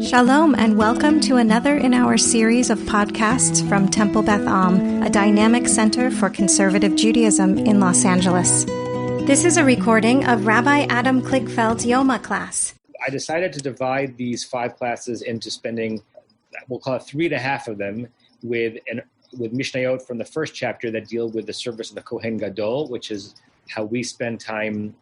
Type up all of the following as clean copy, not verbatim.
Shalom and welcome to another in our series of podcasts from Temple Beth Am, a dynamic center for conservative Judaism in Los Angeles. This is a recording of Rabbi Adam Kligfeld's Yoma class. I decided to divide these 5 classes into spending, we'll call it 3.5 of them, with Mishnayot from the first chapter that deal with the service of the Kohen Gadol, which is how we spend time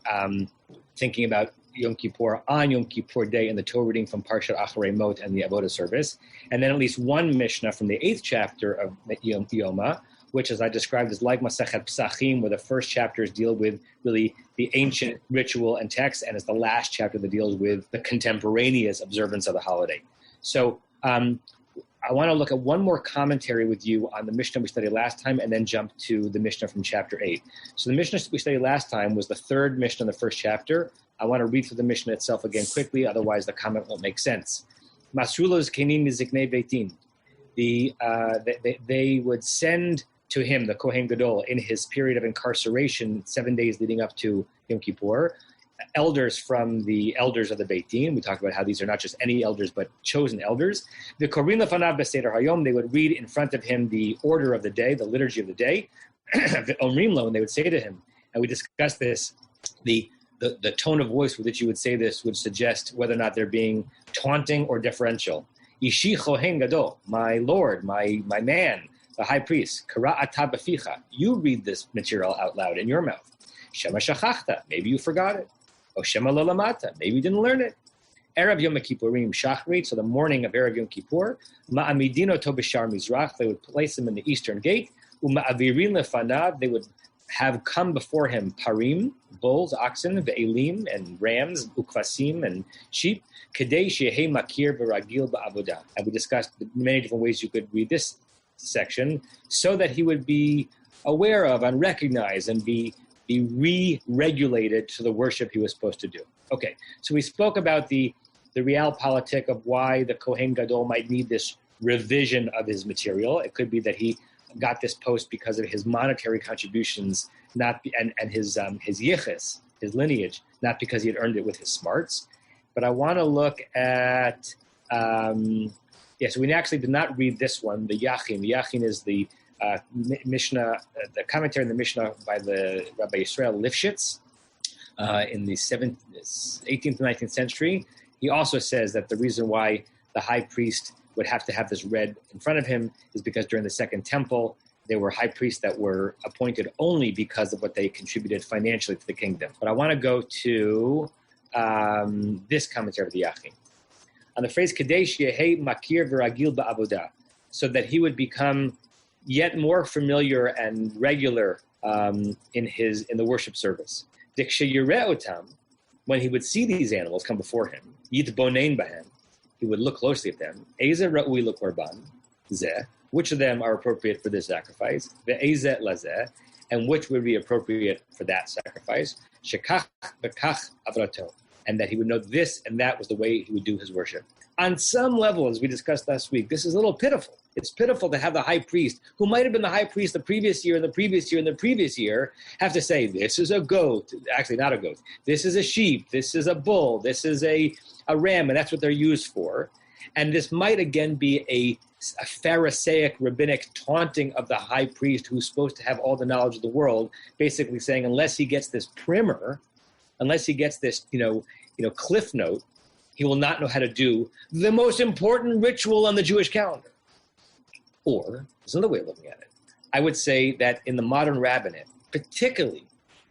thinking about Yom Kippur on Yom Kippur Day in the Torah reading from Parshat Acharei Mot and the Avodah service, and then at least one Mishnah from the 8th chapter of Yoma, which, as I described, is like Masechet Psachim, where the first chapters deal with really the ancient ritual and text, and it's the last chapter that deals with the contemporaneous observance of the holiday. So I want to look at one more commentary with you on the Mishnah we studied last time, and then jump to the Mishnah from chapter 8. So the Mishnah we studied last time was the 3rd Mishnah in the first chapter. I want to read through the Mishnah itself again quickly, otherwise the comment won't make sense. Masrulos kenim miziknei beitin. They would send to him, the Kohen Gadol, in his period of incarceration, 7 days leading up to Yom Kippur, elders from the elders of the Beit Din. We talked about how these are not just any elders, but chosen elders. The Korin lefanav b'seder hayom, they would read in front of him the order of the day, the liturgy of the day. The omrim lo, and they would say to him, and we discussed this, the tone of voice with which you would say this would suggest whether or not they're being taunting or deferential. Ishi Kohen Gadol, my lord, my man, the high priest, kara ata b'ficha, you read this material out loud in your mouth. Shema shachachta, maybe you forgot it. O shema lo lamata, maybe you didn't learn it. Erev Yom Kippurim shachrit, so the morning of Erev Yom Kippur, ma'amidino to b'shar mizrach, they would place him in the eastern gate. Uma'avirin lefanav, they would have come before him parim, bulls, oxen, ve'elim, and rams, ukvasim, and sheep, kedei shehei makir v'ragil ba'avodah. And we discussed many different ways you could read this section, so that he would be aware of and recognize and be re-regulated to the worship he was supposed to do. Okay, so we spoke about the realpolitik of why the Kohen Gadol might need this revision of his material. It could be that he got this post because of his monetary contributions, and his yichus, his lineage, not because he had earned it with his smarts. But I want to look at, so we actually did not read this one, the Yachin. The Yachin is the Mishnah, the commentary in the Mishnah by the Rabbi Yisrael Lifshitz in the 18th and 19th century. He also says that the reason why the high priest would have to have this read in front of him is because during the Second Temple, there were high priests that were appointed only because of what they contributed financially to the kingdom. But I want to go to this commentary of the Yachin. On the phrase, Kadesh Yehei Makir V'Ragil Ba'avodah, so that he would become yet more familiar and regular in the worship service. Dikshe Yireh Otam, when he would see these animals come before him, Yitbonein Bahem, he would look closely at them. Eze ra'ui l'korban, zeh, which of them are appropriate for this sacrifice? Ve'eze lazeh, and which would be appropriate for that sacrifice? Shekach v'kach avrato, and that he would know this and that was the way he would do his worship. On some level, as we discussed last week, this is a little pitiful. It's pitiful to have the high priest, who might have been the high priest the previous year and the previous year and the previous year, have to say, this is a goat. Actually, not a goat. This is a sheep. This is a bull. This is a ram, and that's what they're used for. And this might, again, be a Pharisaic, rabbinic taunting of the high priest who's supposed to have all the knowledge of the world, basically saying, unless he gets this primer, unless he gets this, cliff note, he will not know how to do the most important ritual on the Jewish calendar. Or, there's another way of looking at it. I would say that in the modern rabbinate, particularly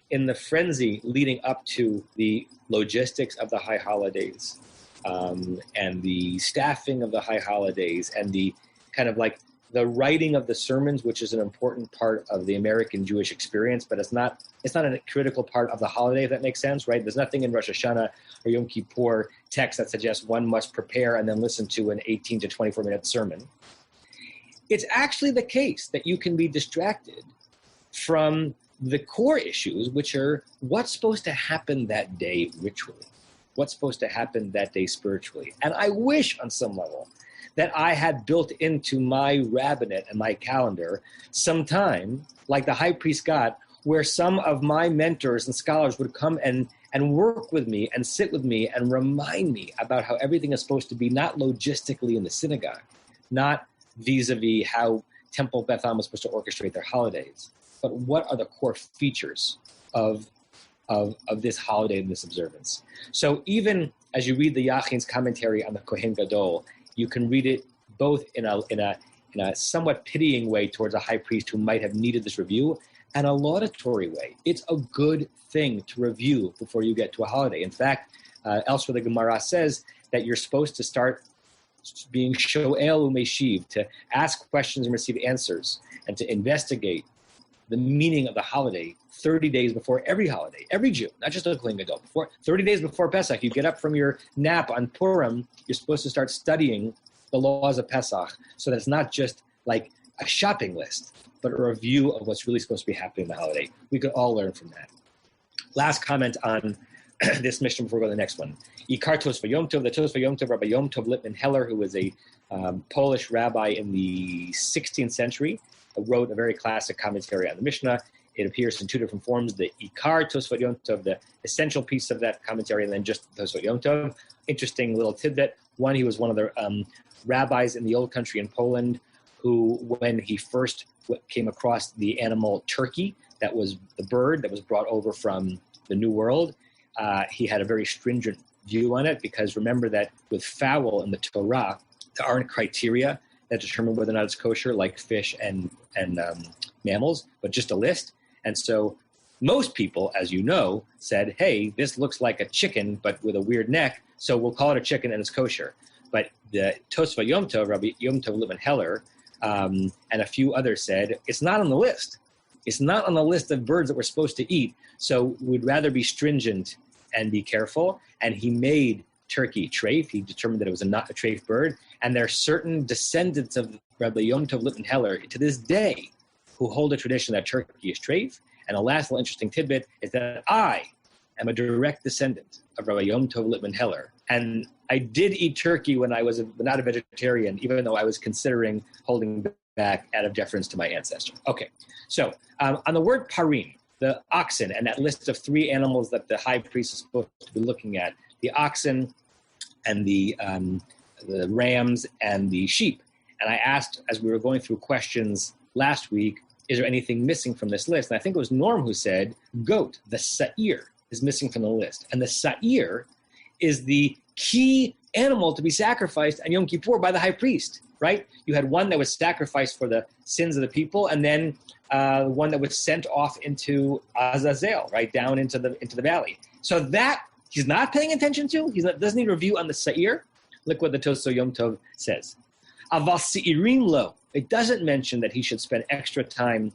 in the frenzy leading up to the logistics of the high holidays, and the staffing of the high holidays, and the kind of like the writing of the sermons, which is an important part of the American Jewish experience, but it's not a critical part of the holiday, if that makes sense, right? There's nothing in Rosh Hashanah or Yom Kippur text that suggests one must prepare and then listen to an 18 to 24-minute sermon. It's actually the case that you can be distracted from the core issues, which are what's supposed to happen that day ritually, what's supposed to happen that day spiritually. And I wish on some level that I had built into my rabbinate and my calendar some time, like the high priest got, where some of my mentors and scholars would come and and work with me and sit with me and remind me about how everything is supposed to be not logistically in the synagogue, not vis-a-vis how Temple Beth Am was supposed to orchestrate their holidays, but what are the core features of this holiday and this observance. So even as you read the Yachin's commentary on the Kohen Gadol, you can read it both in a somewhat pitying way towards a high priest who might have needed this review, and a laudatory way. It's a good thing to review before you get to a holiday. In fact, elsewhere the Gemara says that you're supposed to start being sho'el u'meshiv, to ask questions and receive answers, and to investigate the meaning of the holiday 30 days before every holiday, every Jew, not just a Kohen Gadol. 30 days before Pesach, you get up from your nap on Purim, you're supposed to start studying the laws of Pesach, so that it's not just like a shopping list, but a review of what's really supposed to be happening in the holiday. We could all learn from that. Last comment on this mission before we go to the next one. Ikar Tosva Yom Tov, the Tosva Yom Tov, Rabbi Yom Tov Lippman Heller, who was a Polish rabbi in the 16th century, wrote a very classic commentary on the Mishnah. It appears in two different forms, the Ikar Tosfot Yom Tov, the essential piece of that commentary, and then just Tosfot Yom Tov. Interesting little tidbit. One, he was one of the rabbis in the old country in Poland who, when he first came across the animal turkey, that was the bird that was brought over from the New World, he had a very stringent view on it, because remember that with fowl in the Torah, there aren't criteria that determine whether or not it's kosher, like fish and mammals, but just a list. And so most people, as you know, said, hey, this looks like a chicken, but with a weird neck, so we'll call it a chicken and it's kosher. But the Tosva Yom Tov, Rabbi Yom Tov Lippman Heller, and a few others said, it's not on the list. It's not on the list of birds that we're supposed to eat, so we'd rather be stringent and be careful. And he made turkey treif. He determined that it was not a treif bird. And there are certain descendants of Rabbi Yom Tov Lippman Heller to this day who hold a tradition that turkey is treif. And a last little interesting tidbit is that I am a direct descendant of Rabbi Yom Tov Lippman Heller. And I did eat turkey when I was not a vegetarian, even though I was considering holding back out of deference to my ancestor. Okay, so on the word parim, the oxen, and that list of three animals that the high priest is supposed to be looking at, the oxen and the rams and the sheep. And I asked, as we were going through questions last week, is there anything missing from this list? And I think it was Norm who said, goat, the sa'ir, is missing from the list. And the sa'ir is the key animal to be sacrificed on Yom Kippur by the high priest, right? You had one that was sacrificed for the sins of the people, and then one that was sent off into Azazel, right, down into the valley. So that he's not paying attention to. Doesn't need review on the sa'ir. Look what the Tosfot Yom Tov says. Aval se'irim lo. It doesn't mention that he should spend extra time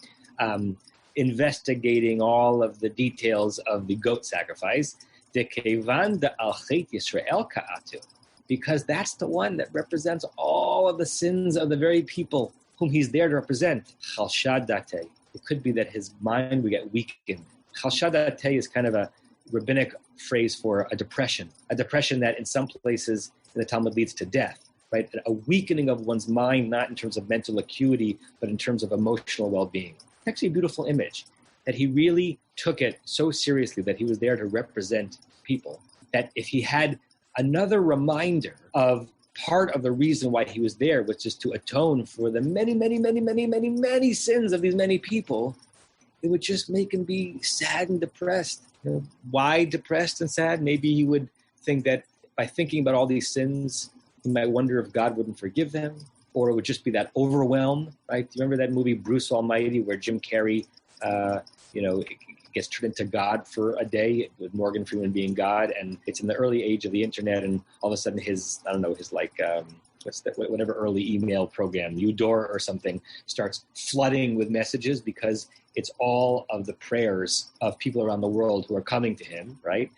investigating all of the details of the goat sacrifice. Dekevan de al chet Yisrael ka'atu. Because that's the one that represents all of the sins of the very people whom he's there to represent. Chalshad date. It could be that his mind would get weakened. Chalshad date is kind of a rabbinic phrase for a depression that in some places in the Talmud leads to death, right? A weakening of one's mind, not in terms of mental acuity, but in terms of emotional well-being. It's actually a beautiful image that he really took it so seriously that he was there to represent people, that if he had another reminder of part of the reason why he was there, which is to atone for the many, many, many, many, many, many sins of these many people, it would just make him be sad and depressed. You know, why depressed and sad? Maybe he would think that by thinking about all these sins, he might wonder if God wouldn't forgive them, or it would just be that overwhelm, right? Do you remember that movie Bruce Almighty, where Jim Carrey, gets turned into God for a day with Morgan Freeman being God, and it's in the early age of the internet, and all of a sudden whatever early email program, Udor or something, starts flooding with messages because it's all of the prayers of people around the world who are coming to him, right,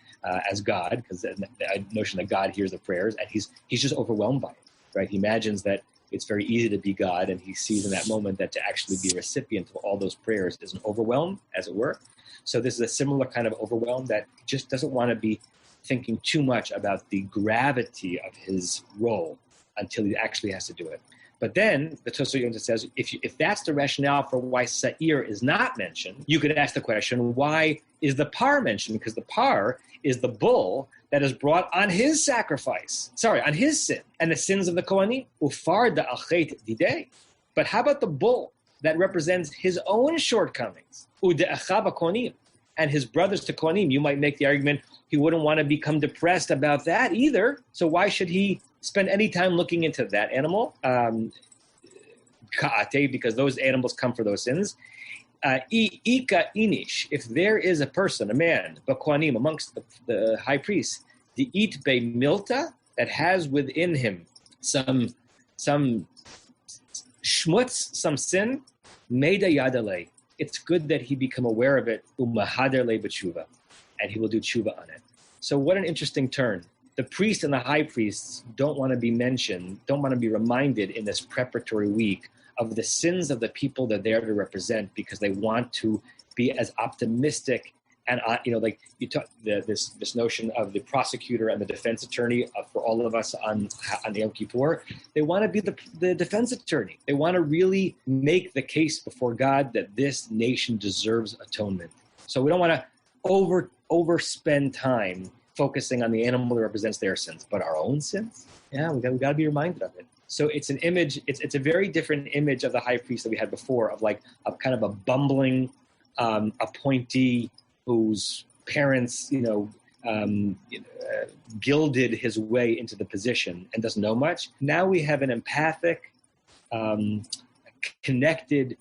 as God, because the notion that God hears the prayers, and he's just overwhelmed by it, right? He imagines that it's very easy to be God, and he sees in that moment that to actually be a recipient of all those prayers is an overwhelm, as it were. So this is a similar kind of overwhelm that he just doesn't want to be thinking too much about the gravity of his role until he actually has to do it. But then the Tosfos Yonah says, if that's the rationale for why Sa'ir is not mentioned, you could ask the question, why is the par mentioned? Because the par is the bull that is brought on his sacrifice. On his sin and the sins of the Kohanim. Ufar da achet didei. But how about the bull that represents his own shortcomings? Ude'achava Kohanim. And his brothers to Kohanim. You might make the argument he wouldn't want to become depressed about that either. So why should he spend any time looking into that animal? Ka'ate, because those animals come for those sins. Ika inish, if there is a person, a man, Kohanim, amongst the high priests, the it be milta, that has within him some shmutz, some sin, meida yadale. It's good that he become aware of it, umahader le b'tshuva, and he will do tshuva on it. So what an interesting turn. The priest and the high priests don't want to be mentioned, don't want to be reminded in this preparatory week of the sins of the people they're there to represent, because they want to be as optimistic and this notion of the prosecutor and the defense attorney for all of us on Yom Kippur. They want to be the defense attorney. They want to really make the case before God that this nation deserves atonement. So we don't want to overspend time focusing on the animal that represents their sins, but our own sins. Yeah, we got to be reminded of it. So it's an image. It's a very different image of the high priest that we had before, of kind of a bumbling appointee whose parents, gilded his way into the position and doesn't know much. Now we have an empathic, connected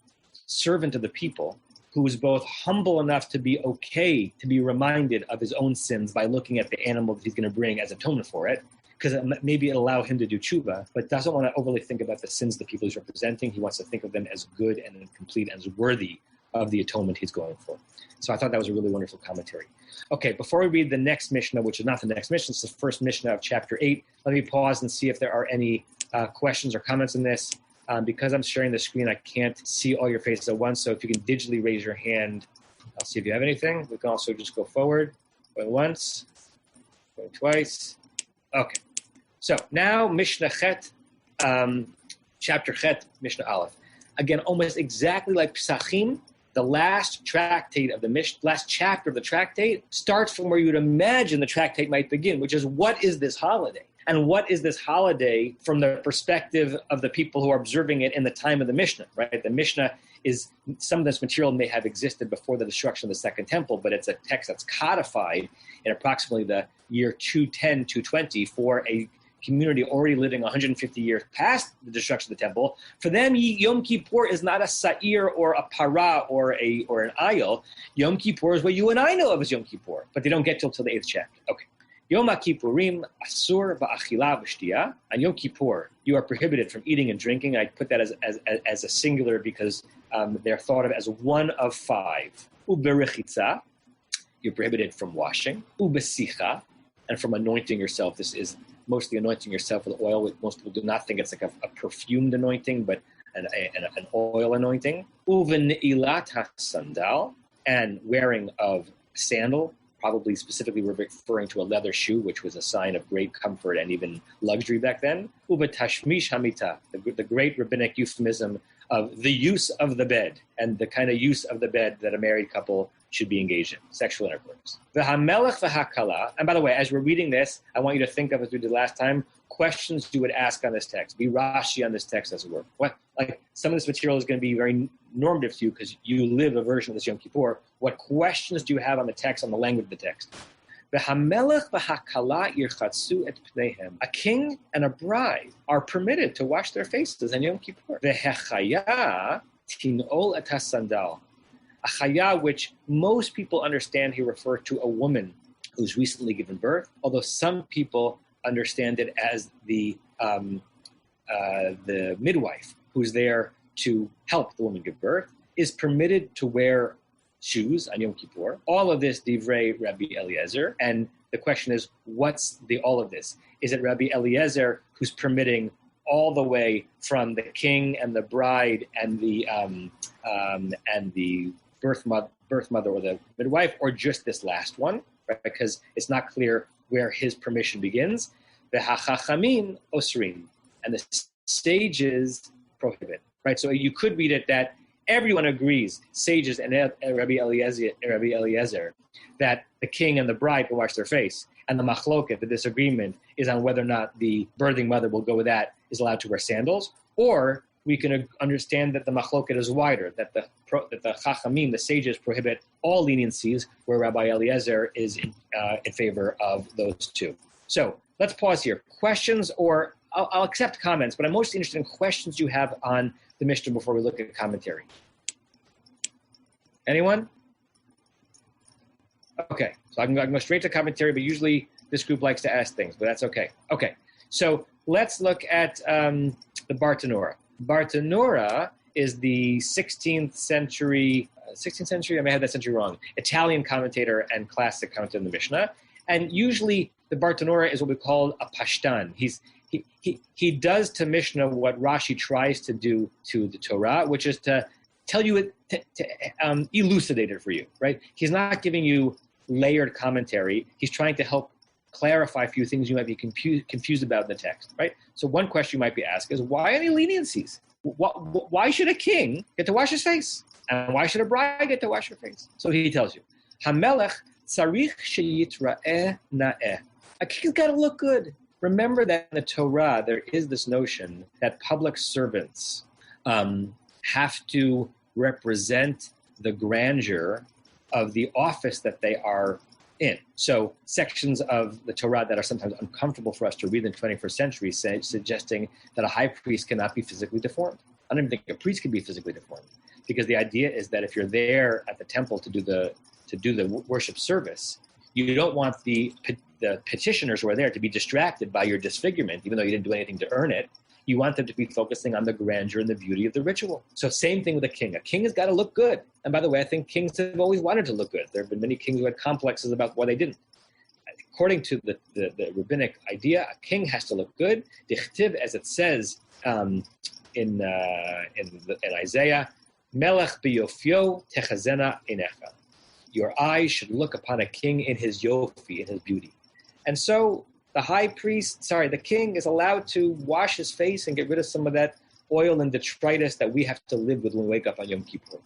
servant of the people who is both humble enough to be okay to be reminded of his own sins by looking at the animal that he's going to bring as atonement for it, because maybe it'll allow him to do tshuva, but doesn't want to overly think about the sins of the people he's representing. He wants to think of them as good and complete and as worthy of the atonement he's going for. So I thought that was a really wonderful commentary. Okay, before we read the next Mishnah, which is not the next Mishnah, it's the first Mishnah of chapter 8, let me pause and see if there are any questions or comments on this. Because I'm sharing the screen, I can't see all your faces at once, so if you can digitally raise your hand, I'll see if you have anything. We can also just go forward, going once, going twice. Okay, so now Mishnah Chet, chapter Chet, Mishnah Aleph. Again, almost exactly like Pesachim, the last tractate of the last chapter of the tractate starts from where you'd imagine the tractate might begin, which is, what is this holiday? And what is this holiday from the perspective of the people who are observing it in the time of the Mishnah, right? The Mishnah is, some of this material may have existed before the destruction of the Second Temple, but it's a text that's codified in approximately the year 210, 220 for a community already living 150 years past the destruction of the temple. For them, Yom Kippur is not a sa'ir or a para or an ayil. Yom Kippur is what you and I know of as Yom Kippur, but they don't get till the 8th chapter. Okay. Yom Kippurim asur va'achila v'shtiya. On Yom Kippur, you are prohibited from eating and drinking. I put that as a singular because they're thought of as one of 5. Uberichitza, you're prohibited from washing. Ubesicha, and from anointing yourself. This is mostly anointing yourself with oil. Most people do not think it's like a perfumed anointing, but an oil anointing. Uveni'ilat sandal, and wearing of sandal, probably specifically referring to a leather shoe, which was a sign of great comfort and even luxury back then. Uva tashmish hamita, the great rabbinic euphemism of the use of the bed, and the kind of use of the bed that a married couple should be engaged in, sexual intercourse. V'hamelech v'hakala, and by the way, as we're reading this, I want you to think of, as we did last time, questions you would ask on this text. Be Rashi on this text, as it were. Some of this material is going to be very normative to you because you live a version of this Yom Kippur. What questions do you have on the text, on the language of the text? V'hamelech v'hakala yirchatzu et pneihem. A king and a bride are permitted to wash their faces on Yom Kippur. V'hechaya tin'ol et hasandal. A chaya, which most people understand he referred to a woman who's recently given birth, although some people understand it as the midwife who's there to help the woman give birth, is permitted to wear shoes on Yom Kippur. All of this divrei Rabbi Eliezer, and the question is, what's all of this? Is it Rabbi Eliezer who's permitting all the way from the king and the bride and the birth mother or the midwife, or just this last one, right? Because it's not clear where his permission begins. The hachachamim osrim, and the sages prohibit, right? So you could read it that everyone agrees, sages and Rabbi Eliezer, that the king and the bride will wash their face. And the machloket, the disagreement, is on whether or not the birthing mother will go with that, is allowed to wear sandals. Or we can understand that the machloket is wider, that the chachamim, the sages, prohibit all leniencies, where Rabbi Eliezer is in favor of those two. So let's pause here. Questions, or I'll accept comments, but I'm most interested in questions you have on the Mishnah before we look at commentary. Anyone? Okay, so I can go straight to commentary, but usually this group likes to ask things, but that's okay. Okay, so let's look at the Bartanura. Bartanura is the 16th century, I may have that century wrong, Italian commentator and classic commentator in the Mishnah. And usually the Bartanura is what we call a pashtan. He does to Mishnah what Rashi tries to do to the Torah, which is to tell you it, to elucidate it for you, right? He's not giving you layered commentary. He's trying to help clarify a few things you might be confused about in the text, right? So one question you might be asked is, why any leniencies? Why should a king get to wash his face? And why should a bride get to wash her face? So he tells you, Hamelech tzarich sheyitra'eh na'eh. A king's got to look good. Remember that in the Torah, there is this notion that public servants have to represent the grandeur of the office that they are in. So sections of the Torah that are sometimes uncomfortable for us to read in the 21st century, suggesting that a high priest cannot be physically deformed. I don't even think a priest can be physically deformed, because the idea is that if you're there at the temple to do the worship service, you don't want the petitioners who are there to be distracted by your disfigurement, even though you didn't do anything to earn it. You want them to be focusing on the grandeur and the beauty of the ritual. So same thing with a king. A king has got to look good. And by the way, I think kings have always wanted to look good. There have been many kings who had complexes about why they didn't. According to the rabbinic idea, a king has to look good. Dichtiv, as it says in Isaiah, Melech b'yofyo techazena einecha. Your eyes should look upon a king in his yofi, in his beauty. And so the king is allowed to wash his face and get rid of some of that oil and detritus that we have to live with when we wake up on Yom Kippur.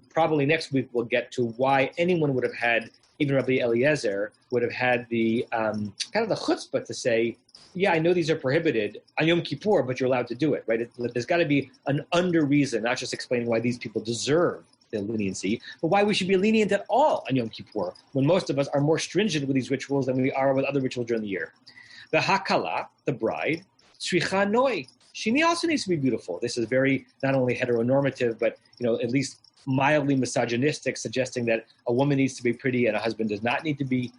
Probably next week we'll get to why anyone would have had, even Rabbi Eliezer, would have had the kind of the chutzpah to say, yeah, I know these are prohibited on Yom Kippur, but you're allowed to do it, right? There's got to be an under reason, not just explaining why these people deserve the leniency, but why we should be lenient at all on Yom Kippur, when most of us are more stringent with these rituals than we are with other rituals during the year. The hakala, the bride, tzricha noi, she also needs to be beautiful. This is very not only heteronormative, but at least mildly misogynistic, suggesting that a woman needs to be pretty and a husband does not need to be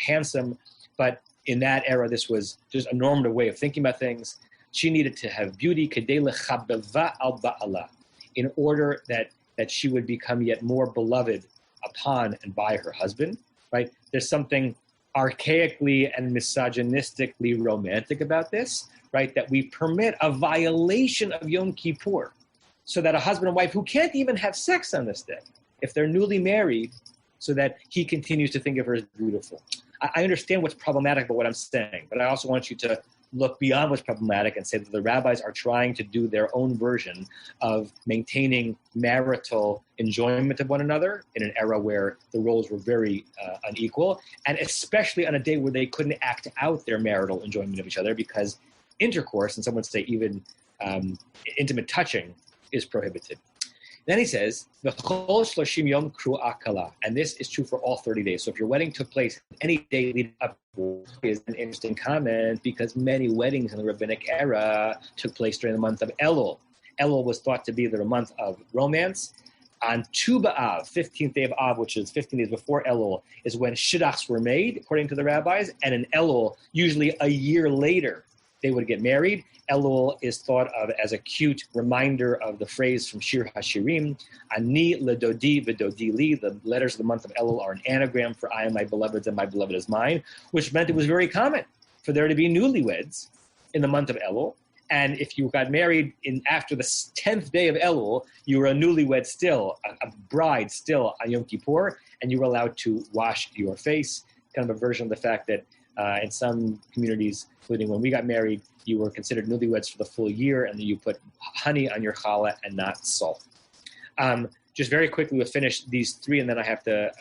handsome. But in that era, this was just a normative way of thinking about things. She needed to have beauty, kedei lechabeva al ba'ala, in order that she would become yet more beloved upon and by her husband, right? There's something archaically and misogynistically romantic about this, right? That we permit a violation of Yom Kippur so that a husband and wife who can't even have sex on this day, if they're newly married, so that he continues to think of her as beautiful. I understand what's problematic about what I'm saying, but I also want you to look beyond what's problematic and say that the rabbis are trying to do their own version of maintaining marital enjoyment of one another in an era where the roles were very unequal, and especially on a day where they couldn't act out their marital enjoyment of each other because intercourse, and some would say even intimate touching, is prohibited. Then he says, V'chol shloshim yom kru'a kala, and this is true for all 30 days. So if your wedding took place any day leading up, is an interesting comment because many weddings in the rabbinic era took place during the month of Elul. Elul was thought to be the month of romance. On Tu B'Av, 15th day of Av, which is 15 days before Elul, is when shidduchs were made, according to the rabbis, and in Elul, usually a year later, they would get married. Elul is thought of as a cute reminder of the phrase from Shir HaShirim, Ani ledodi v'dodi li. The letters of the month of Elul are an anagram for I am my beloved's and my beloved is mine, which meant it was very common for there to be newlyweds in the month of Elul. And if you got married after the 10th day of Elul, you were a newlywed still, a bride still on Yom Kippur, and you were allowed to wash your face, kind of a version of the fact that In some communities, including when we got married, you were considered newlyweds for the full year, and then you put honey on your challah and not salt. Just very quickly, we'll finish these three, and then I have to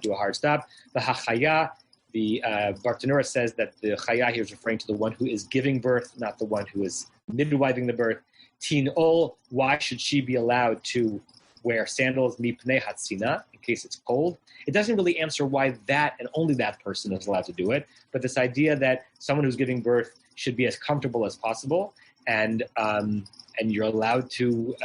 do a hard stop. The hachaya, the Bartanura says that the chaya here is referring to the one who is giving birth, not the one who is midwiving the birth. Tin'ol, why should she be allowed to wear sandals, mipnei hatzina, in case it's cold? It doesn't really answer why that and only that person is allowed to do it, but this idea that someone who's giving birth should be as comfortable as possible, and you're allowed to,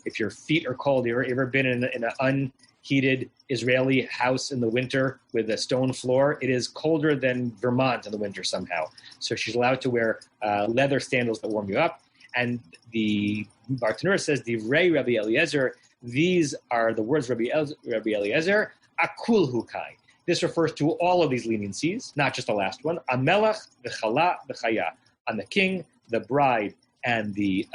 if your feet are cold, you've ever been in an unheated Israeli house in the winter with a stone floor? It is colder than Vermont in the winter somehow. So she's allowed to wear leather sandals that warm you up. And the Bartanura says, Divrei Rabbi Eliezer, these are the words Rabbi Eliezer, akul hukai. This refers to all of these leniencies, not just the last one. Amelach, the chala, the chaya. On the king, the bride, and the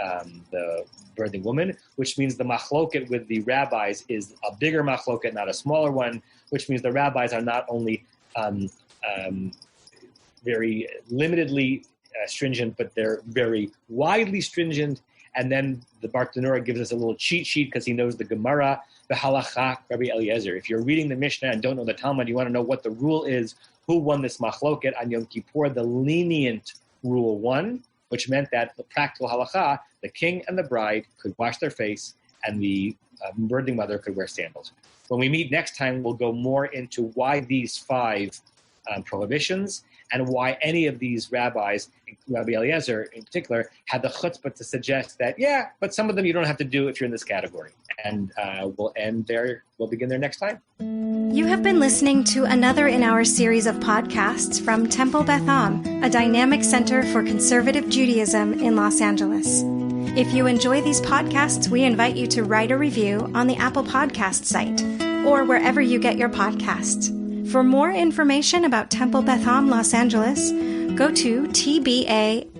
birthing woman, which means the machloket with the rabbis is a bigger machloket, not a smaller one, which means the rabbis are not only very limitedly stringent, but they're very widely stringent. And then the Bartanura gives us a little cheat sheet because he knows the Gemara, the Halacha, Rabbi Eliezer. If you're reading the Mishnah and don't know the Talmud, you want to know what the rule is, who won this machloket on Yom Kippur, the lenient rule won, which meant that the practical halacha, the king and the bride could wash their face, and the birthing mother could wear sandals. When we meet next time, we'll go more into why these 5 prohibitions and why any of these rabbis, Rabbi Eliezer in particular, had the chutzpah to suggest that, but some of them you don't have to do if you're in this category. And we'll end there. We'll begin there next time. You have been listening to another in our series of podcasts from Temple Beth Am, a dynamic center for conservative Judaism in Los Angeles. If you enjoy these podcasts, we invite you to write a review on the Apple Podcast site or wherever you get your podcasts. For more information about Temple Beth Am Los Angeles, go to tbala.org.